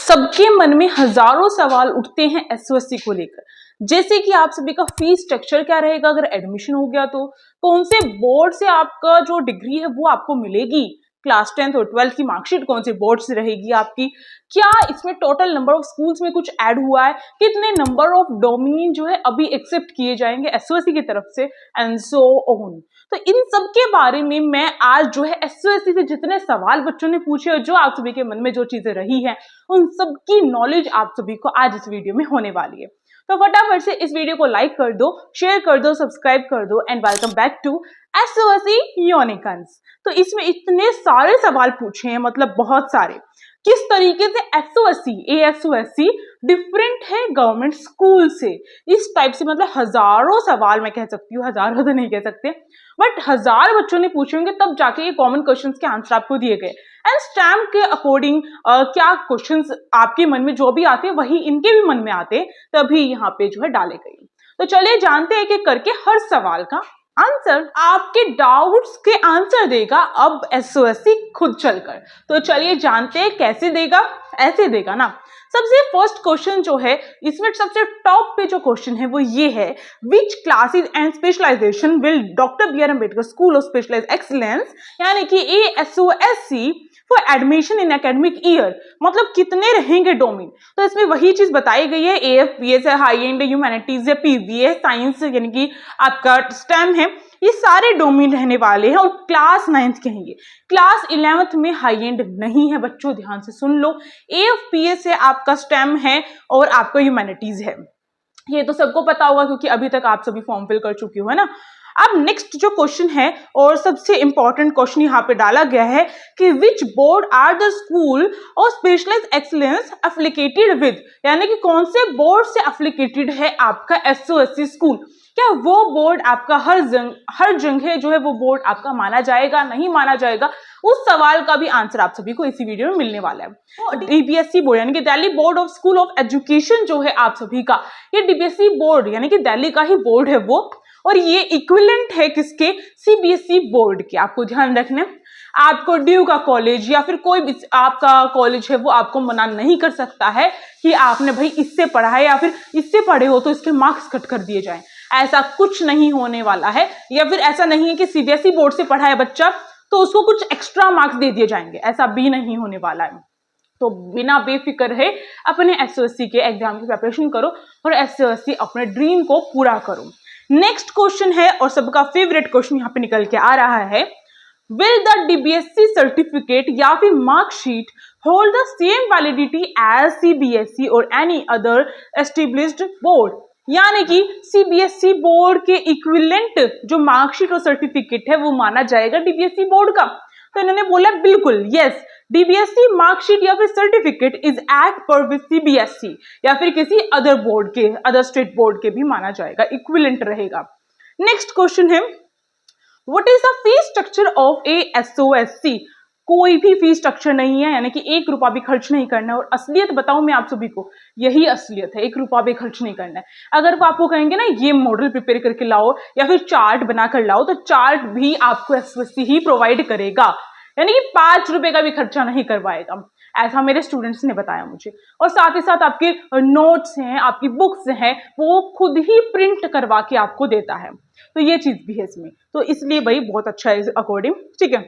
सबके मन में हजारों सवाल उठते हैं एसओएससी को लेकर। जैसे कि आप सभी का फीस स्ट्रक्चर क्या रहेगा अगर एडमिशन हो गया तो, कौन से बोर्ड से आपका जो डिग्री है वो आपको मिलेगी, क्लास 10th और 12th की मार्कशीट कौन से बोर्ड से रहेगी आपकी, क्या इसमें टोटल नंबर ऑफ स्कूल्स में कुछ ऐड हुआ है, कितने नंबर ऑफ डोमेन जो है अभी एक्सेप्ट किए जाएंगे एसओएससी की तरफ से, एंड सो ऑन। तो इन सब के बारे में मैं आज जो है एसओएससी से जितने सवाल बच्चों ने पूछे और जो आप सभी के मन में जो चीजें रही हैं उन सब की नॉलेज आप सभी को आज इस वीडियो में होने वाली है। तो फटाफट से इस वीडियो को लाइक कर दो, शेयर कर दो, सब्सक्राइब कर दो and welcome back to SOSC unicorns. तो इसमें इतने सारे सवाल पूछे हैं, मतलब बहुत सारे। किस तरीके से एसओएससी डिफरेंट है गवर्नमेंट स्कूल से, इस टाइप से, मतलब हजारों सवाल मैं कह सकती हूँ, हजारों तो नहीं कह सकते बट हजार बच्चों ने पूछे होंगे तब जाके ये कॉमन क्वेश्चंस के आंसर आपको दिए गए। एंड स्टैम्प के अकॉर्डिंग क्या क्वेश्चंस आपके मन में जो भी आते हैं वही इनके भी मन में आते, तभी यहाँ पे जो है डाले गए। तो चलिए जानते हैं कि करके हर सवाल का आंसर, आपके डाउट्स के आंसर देगा अब एसओएससी खुद चलकर। तो चलिए जानते हैं कैसे देगा। ऐसे देगा ना। सबसे फर्स्ट क्वेश्चन जो है इसमें सबसे टॉप पे जो क्वेश्चन है वो ये है, which classes and specialisation will doctor B R Ambedkar school of specialised excellence, यानी कि ASOSC for admission in academic year, मतलब कितने रहेंगे डोमेन। तो इसमें वही चीज बताई गई है, एएफपीएस है, हाई एंड ह्यूमैनिटीज है, पीवीए साइंस यानी कि आपका स्टेम है, ये सारे डोमेन रहने वाले हैं और क्लास 9th के हैं ये। क्लास 11th में हाई एंड नहीं है बच्चों, ध्यान से सुन लो। एएफपीएस है, आपका स्टेम है और आपका ह्यूमैनिटीज है। ये तो सबको पता होगा क्योंकि अभी तक आप सभी फॉर्म फिल कर चुके हो, है ना। अब नेक्स्ट जो क्वेश्चन है और सबसे इंपॉर्टेंट क्वेश्चन यहाँ पे डाला गया है कि विच बोर्ड आर द स्कूल और स्पेशलाइज्ड एक्सीलेंस एफिलिएटेड विद, यानी कि कौन से बोर्ड से एफिलिएटेड है आपका एसओएससी स्कूल। क्या वो बोर्ड आपका हर जगह जो है वो बोर्ड आपका माना जाएगा, नहीं माना जाएगा, उस सवाल का भी आंसर आप सभी को इसी वीडियो में मिलने वाला है। तो डीबीएससी बोर्ड यानी कि Delhi board of school of education जो है आप सभी का, ये डीबीएससी बोर्ड यानी कि दिल्ली का ही बोर्ड है वो, और ये इक्विवेलेंट है किसके, सीबीएसई बोर्ड के। आपको ध्यान रखना, आपको ड्यू का कॉलेज या फिर कोई भी आपका कॉलेज है वो आपको मना नहीं कर सकता है कि आपने भाई इससे पढ़ा है या फिर इससे पढ़े हो तो इसके मार्क्स कट कर दिए जाएं। ऐसा कुछ नहीं होने वाला है, या फिर ऐसा नहीं है कि सीबीएसई बोर्ड से पढ़ा है बच्चा तो उसको कुछ एक्स्ट्रा मार्क्स दे दिए जाएंगे, ऐसा भी नहीं होने वाला है। तो बिना बेफिक्र है अपने एसओएससी के एग्जाम की प्रिपरेशन करो और एसओएससी अपने ड्रीम को पूरा करो। नेक्स्ट क्वेश्चन है और सबका फेवरेट क्वेश्चन यहाँ पे निकल के आ रहा है, विल द डीबीएससी सर्टिफिकेट या फिर marksheet hold the same validity as CBSE और एनी अदर एस्टेब्लिश्ड बोर्ड, यानी कि सीबीएसई बोर्ड के इक्विवेलेंट जो मार्कशीट और सर्टिफिकेट है वो माना जाएगा डीबीएसई बोर्ड का। तो इन्होंने बोला बिल्कुल यस, डीबीएससी मार्कशीट या फिर certificate is at par with CBSE या फिर किसी अदर बोर्ड के, अदर स्टेट बोर्ड के भी माना जाएगा, इक्विवेलेंट रहेगा। नेक्स्ट क्वेश्चन है, what is the fee structure of ASOSC. कोई भी फीस स्ट्रक्चर नहीं है, यानी कि 1 रुपया भी खर्च नहीं करना है। और असलियत बताऊं मैं आप सभी को, यही असलियत है, 1 रुपया भी खर्च नहीं करना है। अगर वो आपको कहेंगे ना ये मॉडल प्रिपेयर करके लाओ या फिर चार्ट बनाकर लाओ, तो चार्ट भी आपको एसओएससी ही प्रोवाइड करेगा, यानी कि 5 रुपए का भी खर्चा नहीं करवाएगा। ऐसा मेरे स्टूडेंट्स ने बताया मुझे। और साथ ही साथ आपके नोट्स हैं, आपकी बुक्स हैं, वो खुद ही प्रिंट करवा के आपको देता है। तो ये चीज भी है इसमें, तो इसलिए भाई बहुत अच्छा है अकॉर्डिंग, ठीक है।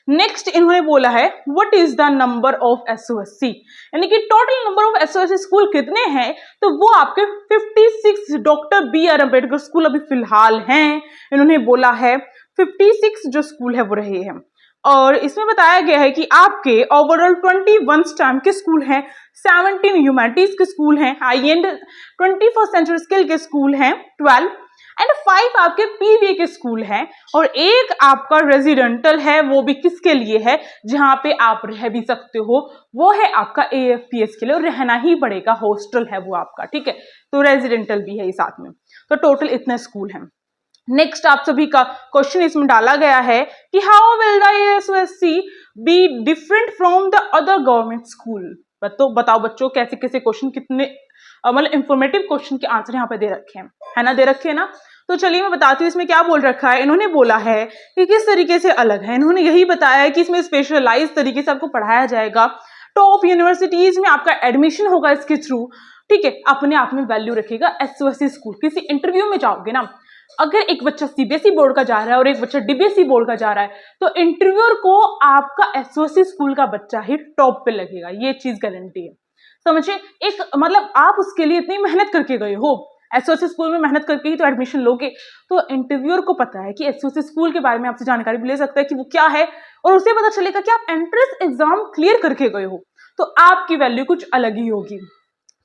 नेक्स्ट इन्होंने बोला है, what is the number of SOSC, यानी कि total number of SOSC school कितने हैं। तो वो आपके 56 doctor B R Ambedkar school अभी फिलहाल हैं। इन्होंने बोला है 56 जो स्कूल है वो रहे हैं। और इसमें बताया गया है कि आपके ओवरऑल 21 स्टेम के स्कूल हैं, 17 ह्यूमैनिटीज के स्कूल हैं, high and 21st century skill के स्कूल हैं 12 एंड 5 आपके पीवीए के स्कूल हैं, और एक आपका रेजिडेंटल है, वो भी किसके लिए है, जहां पे आप रह भी सकते हो, वो है आपका एएफपीएस के लिए, और रहना ही पड़ेगा, हॉस्टल है वो आपका, ठीक है। तो रेजिडेंटल भी है ये साथ में। तो टोटल इतने स्कूल हैं। नेक्स्ट आप सभी का क्वेश्चन इसमें डाला गया है कि how will the ASOSC be different from the other government school. तो बताओ बच्चों, कैसे कैसे क्वेश्चन, कितने मतलब इंफॉर्मेटिव क्वेश्चन के आंसर यहाँ पे दे रखे हैं, है ना, दे रखे हैं ना। तो चलिए मैं बताती हूँ इसमें क्या बोल रखा है। इन्होंने बोला है कि किस तरीके से अलग है। इन्होंने यही बताया है कि इसमें स्पेशलाइज तरीके से आपको पढ़ाया जाएगा, टॉप यूनिवर्सिटीज में आपका एडमिशन होगा इसके थ्रू, ठीक है, अपने आप में वैल्यू रखेगा एसओएससी स्कूल। किसी इंटरव्यू में जाओगे ना, अगर एक बच्चा सीबीएसई बोर्ड का जा रहा है और एक बच्चा डीबीएसई बोर्ड का जा रहा है, तो इंटरव्यूअर को आपका एसओएससी स्कूल का बच्चा ही टॉप पे लगेगा, ये चीज गारंटी है। समझे, एक मतलब आप उसके लिए इतनी मेहनत करके गए हो, एसओएससी स्कूल में मेहनत करके ही तो एडमिशन लोगे, तो इंटरव्यूअर को पता है कि एसओएससी स्कूल के बारे में आपसे जानकारी भी ले सकता है कि वो क्या है, और उसे पता चलेगा कि आप एंट्रेंस एग्जाम क्लियर करके गए हो, तो आपकी वैल्यू कुछ अलग ही होगी।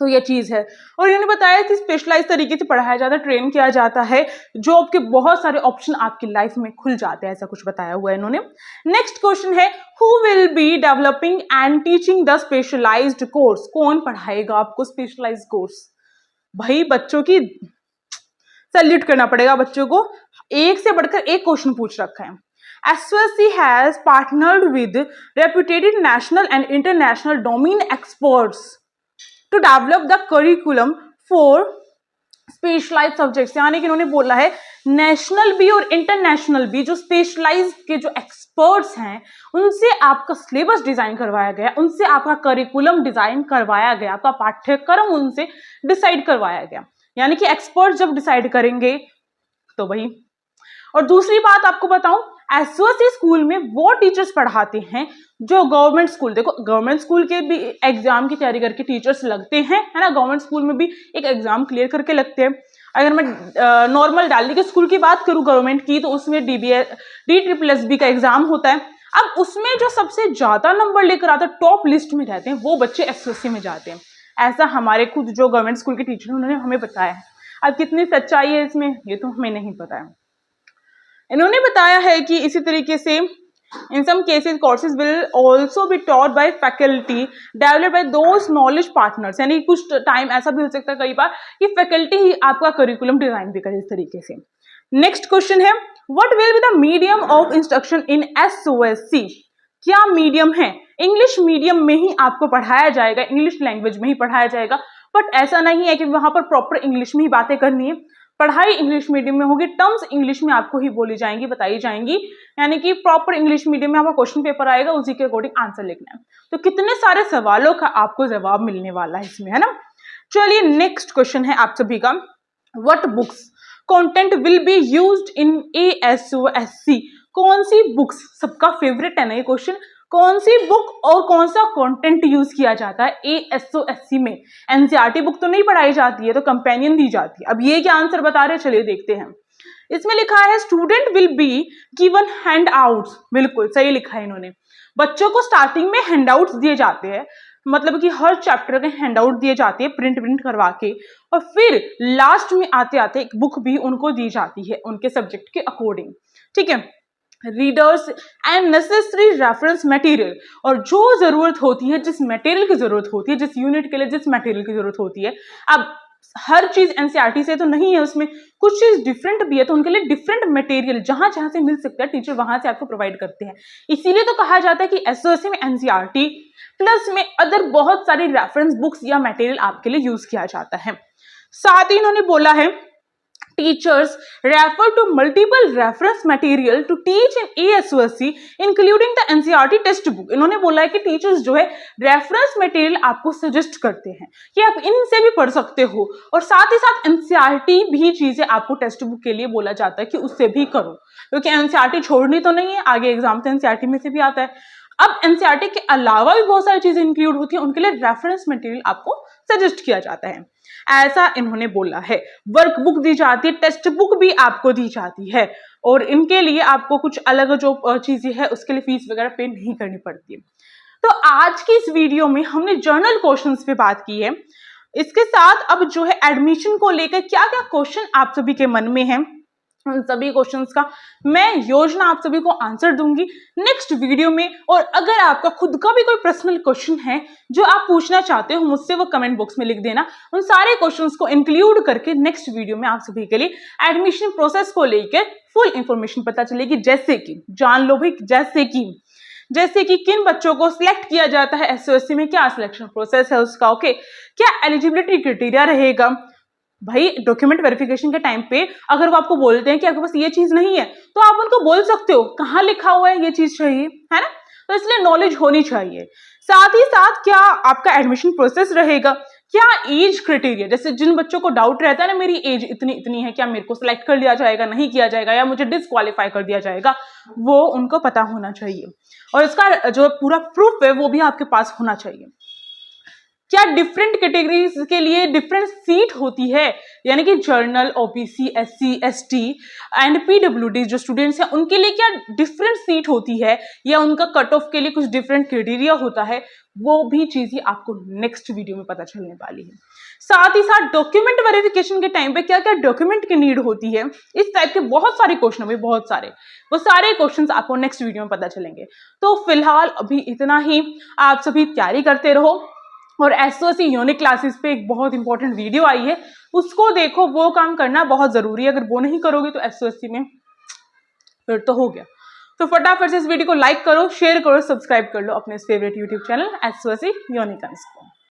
तो ये चीज है। और इन्होंने बताया कि स्पेशलाइज तरीके से पढ़ाया जाता है, ट्रेन किया जाता है, जॉब के बहुत सारे ऑप्शन आपकी लाइफ में खुल जाते हैं, ऐसा कुछ बताया हुआ है इन्होंने। नेक्स्ट क्वेश्चन है, who will be developing and teaching the specialised course? कौन पढ़ाएगा आपको स्पेशलाइज्ड कोर्स? भाई बच्चों की सैल्यूट करना पड़ेगा, बच्चों को एक से बढ़कर एक क्वेश्चन पूछ रखा है। SOSC has partnered with reputed national and international domain experts to develop the curriculum for specialise subjects, यानी कि इन्होंने बोला है नेशनल भी और इंटरनेशनल भी जो स्पेशलाइज के जो एक्सपर्ट्स हैं उनसे आपका सिलेबस डिजाइन करवाया गया, उनसे आपका करिकुलम डिजाइन करवाया गया, आपका पाठ्यक्रम उनसे डिसाइड करवाया गया, यानी कि एक्सपर्ट जब डिसाइड करेंगे तो वही। और दूसरी बात आपको बताऊं, एसओएससी स्कूल में वो टीचर्स पढ़ाते हैं जो गवर्नमेंट स्कूल, देखो गवर्नमेंट स्कूल के भी एग्जाम की तैयारी करके टीचर्स लगते हैं, है ना, गवर्नमेंट स्कूल में भी एक एग्जाम क्लियर करके लगते हैं। अगर मैं नॉर्मल दिल्ली के स्कूल की बात करूं गवर्नमेंट की, तो उसमें DSSB का एग्जाम होता है। अब उसमें जो सबसे ज्यादा नंबर लेकर आते हैं, टॉप लिस्ट में रहते हैं, वो बच्चे एसओएससी में जाते हैं। ऐसा हमारे खुद जो गवर्नमेंट स्कूल के टीचर हैं उन्होंने हमें बताया है। अब कितनी सच्चाई है इसमें ये तो हमें नहीं पता है। इन्होंने बताया है कि इसी तरीके से in some cases courses will also be taught by faculty developed by those knowledge partners, यानी कुछ टाइम ऐसा भी हो सकता है कई बार कि फैकल्टी ही आपका करिकुलम डिजाइन भी करे इस तरीके से। नेक्स्ट क्वेश्चन है, what will be the medium of instruction in SOSC? क्या मीडियम है? इंग्लिश मीडियम में ही आपको पढ़ाया जाएगा, इंग्लिश लैंग्वेज में ही पढ़ाया जाएगा, बट ऐसा नहीं है कि वहां पर प्रॉपर इंग्लिश में ही बातें करनी है। पढ़ाई इंग्लिश मीडियम में होगी, टर्म्स इंग्लिश में आपको ही बोली जाएंगी, बताई जाएंगी, यानी कि प्रॉपर इंग्लिश मीडियम में आपका क्वेश्चन पेपर आएगा, उसी के अकॉर्डिंग आंसर लिखना है। तो कितने सारे सवालों का आपको जवाब मिलने वाला है इसमें, है ना। चलिए नेक्स्ट क्वेश्चन है आप सभी का, what books content will be used in SOSC? कौन सी बुक्स, सबका फेवरेट है ना ये क्वेश्चन, कौन सी बुक और कौन सा कंटेंट यूज किया जाता है एसओएससी में? एनसीईआरटी बुक तो नहीं पढ़ाई जाती है, तो कंपेनियन दी जाती है। अब ये क्या आंसर बता रहे हैं, चलिए देखते हैं। इसमें लिखा है student will be given hand outs, बिल्कुल सही लिखा है इन्होंने। बच्चों को स्टार्टिंग में हैंड आउट्स दिए जाते हैं, मतलब कि हर चैप्टर के हैंड आउट दिए जाते हैं प्रिंट करवा के, और फिर लास्ट में आते आते एक बुक भी उनको दी जाती है उनके सब्जेक्ट के अकॉर्डिंग, ठीक है। Readers and necessary reference material, और जो जरूरत होती है, जिस मटेरियल की जरूरत होती है, जिस यूनिट के लिए जिस मटेरियल की जरूरत होती है, अब हर चीज एनसीईआरटी से तो नहीं है, उसमें कुछ चीज डिफरेंट भी है, तो उनके लिए डिफरेंट मटेरियल जहां जहां से मिल सकता है टीचर वहां से आपको प्रोवाइड करते हैं। इसीलिए तो कहा जाता है कि एसओएससी में एनसीईआरटी प्लस में अदर बहुत सारी रेफरेंस बुक्स या मटेरियल आपके लिए यूज किया जाता है। साथ ही इन्होंने बोला है teachers refer to multiple reference material to teach in ASOSC including the NCERT text book. इन्होंने बोला है कि टीचर्स जो है रेफरेंस मटेरियल आपको सजेस्ट करते हैं कि आप इनसे भी पढ़ सकते हो, और साथ ही साथ एनसीईआरटी भी चीजें आपको टेक्स्ट बुक के लिए बोला जाता है कि उससे भी करो, क्योंकि एनसीईआरटी छोड़नी तो नहीं है, आगे एग्जाम तो एनसीईआरटी में से भी आता है। अब एनसीईआरटी के अलावा भी बहुत सारी चीजें इंक्लूड होती है, उनके लिए रेफरेंस मटेरियल आपको सजेस्ट किया जाता है, ऐसा इन्होंने बोला है। वर्कबुक दी जाती है, टेक्स्ट बुक भी आपको दी जाती है, और इनके लिए आपको कुछ अलग जो चीजें है उसके लिए फीस वगैरह पे नहीं करनी पड़ती। तो आज की इस वीडियो में हमने जर्नल क्वेश्चंस पे बात की है। इसके साथ अब जो है एडमिशन को लेकर क्या क्या क्वेश्चन आप सभी के मन में है, उन सभी क्वेश्चंस का मैं योजना आप सभी को आंसर दूंगी नेक्स्ट वीडियो में। और अगर आपका खुद का भी कोई पर्सनल क्वेश्चन है जो आप पूछना चाहते हो मुझसे, वो कमेंट बॉक्स में लिख देना। उन सारे क्वेश्चंस को इंक्लूड करके नेक्स्ट वीडियो में आप सभी के लिए एडमिशन प्रोसेस को लेकर फुल इंफॉर्मेशन पता चलेगी। जैसे कि जान लो भाई, जैसे कि किन बच्चों को सिलेक्ट किया जाता है एसओएससी में, क्या सिलेक्शन प्रोसेस है उसका, ओके, क्या एलिजिबिलिटी क्राइटेरिया रहेगा। भाई डॉक्यूमेंट वेरिफिकेशन के टाइम पे अगर वो आपको बोलते हैं कि आपके पास ये चीज नहीं है, तो आप उनको बोल सकते हो कहाँ लिखा हुआ है ये चीज चाहिए, है ना। तो इसलिए नॉलेज होनी चाहिए। साथ ही साथ क्या आपका एडमिशन प्रोसेस रहेगा, क्या एज क्राइटेरिया, जैसे जिन बच्चों को डाउट रहता है ना मेरी एज इतनी इतनी है, क्या मेरे को सिलेक्ट कर लिया जाएगा, नहीं किया जाएगा, या मुझे डिसक्वालीफाई कर दिया जाएगा, वो उनको पता होना चाहिए। और इसका जो पूरा प्रूफ है वो भी आपके पास होना चाहिए। क्या डिफरेंट कैटेगरीज के लिए डिफरेंट सीट होती है, यानी कि journal, OBC, SC, ST and PWD जो स्टूडेंट्स हैं उनके लिए क्या डिफरेंट सीट होती है, या उनका कट ऑफ के लिए कुछ डिफरेंट क्राइटेरिया होता है, वो भी चीजें आपको नेक्स्ट वीडियो में पता चलने वाली है। साथ ही साथ डॉक्यूमेंट वेरिफिकेशन के टाइम पे क्या क्या डॉक्यूमेंट की नीड होती है, इस टाइप के बहुत सारे क्वेश्चन है, बहुत सारे, वो सारे क्वेश्चंस आपको नेक्स्ट वीडियो में पता चलेंगे। तो फिलहाल अभी इतना ही, आप सभी तैयारी करते रहो, और एसओसी यूनिक क्लासेस पे एक बहुत इंपॉर्टेंट वीडियो आई है, उसको देखो, वो काम करना बहुत जरूरी है, अगर वो नहीं करोगे तो एसओसी में फिर तो हो गया। तो फटाफट से इस वीडियो को लाइक करो, शेयर करो, सब्सक्राइब कर लो अपने favourite YouTube channel SOC unique को।